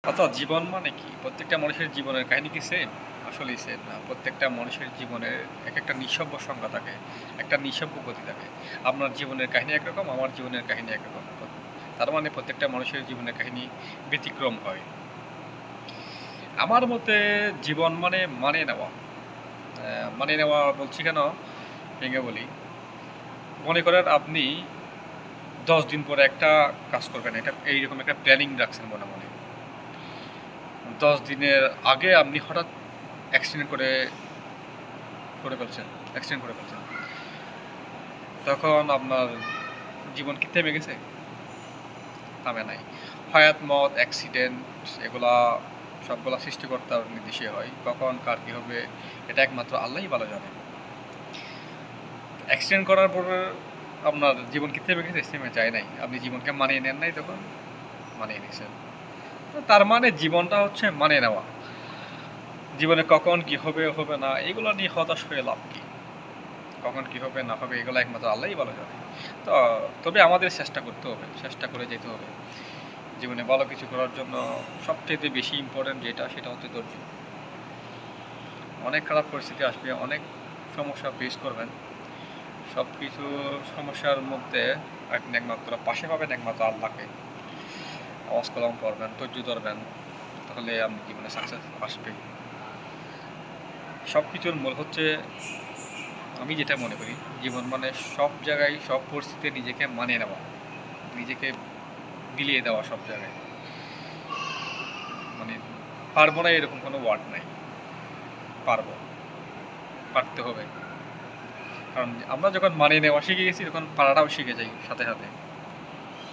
অর্থাৎ জীবন মানে কি? প্রত্যেকটা মানুষের জীবনের কাহিনী কি সেম? আসলেই সেম না। প্রত্যেকটা মানুষের জীবনের একেকটা নিঃসব্য সংজ্ঞা থাকে। একটা নিঃসব্য গতি থাকে। আপনার জীবনের কাহিনী একরকম, আমার জীবনের কাহিনী একরকম। তার মানে প্রত্যেকটা মানুষের জীবনের কাহিনী ব্যতিক্রম হয়। আমার মতে জীবন মানে মানিয়ে নেওয়া। মানিয়ে নেওয়া বলছি কেন? ভেঙে বলি। মনে করেন আপনি ১০ দিন পরে একটা কাজ করবেন। এইরকম একটা প্ল্যানিং রাখছেন মনে, মনে। ১০ দিনের আগে আপনি হঠাৎ অ্যাক্সিডেন্ট করে ফেলছেন। অ্যাক্সিডেন্ট করে ফেলছেন। তখন আপনার জীবন কি থেমে গেছে? থামে নাই। হায়াত, মত, অ্যাক্সিডেন্ট এগুলা সবগুলা সৃষ্টিকর্তার নির্দেশে হয়। কখন কার কি হবে এটা একমাত্র আল্লাহই ভালো জানে। অ্যাক্সিডেন্ট করার পরে আপনার জীবন কি থেমে গেছে? থেমে যায় নাই। আপনি জীবনকে মানিয়ে নেন নাই তখন? মানিয়ে নিয়েছেন। তো তার মানে জীবনটা হচ্ছে মানিয়ে নেওয়া। জীবনে কখন কি হবে, হবে না এগুলো নিয়ে হতাশ হয়ে লাভ কি? কখন কি হবে না হবে এগুলো একমাত্র আল্লাহই ভালো জানে। তো তবে আমাদের চেষ্টা করতে হবে, চেষ্টা করে যেতে হবে। জীবনে ভালো কিছু করার জন্য সবচাইতে বেশি ইম্পর্টেন্ট সেটা হচ্ছে ধৈর্য। অনেক খারাপ পরিস্থিতি আসবে, অনেক সমস্যা ফেস করবেন। সব কিছু সমস্যার মধ্যে আপনি একমাত্র পাশে পাবেন একমাত্র আল্লাহকে। নামাজ কালাম পড়বেন, ধৈর্য ধরবেন, তাহলে আপনি জীবনে সাকসেস আসবে। সব কিছুর মূল হচ্ছে আমি যেটা মনে করি জীবন মানে সব জায়গায় সব পরিস্থিতিতে নিজেকে মানিয়ে নেওয়া, নিজেকে বিলিয়ে দেওয়া সব জায়গায়। মানে পারবো না এরকম কোনো ওয়ার্ড নাই। পারবো, পারতে হবে। কারণ আমরা যখন মানিয়ে নেওয়া শিখে গেছি তখন পারাটাও শিখে যাই সাথে সাথে।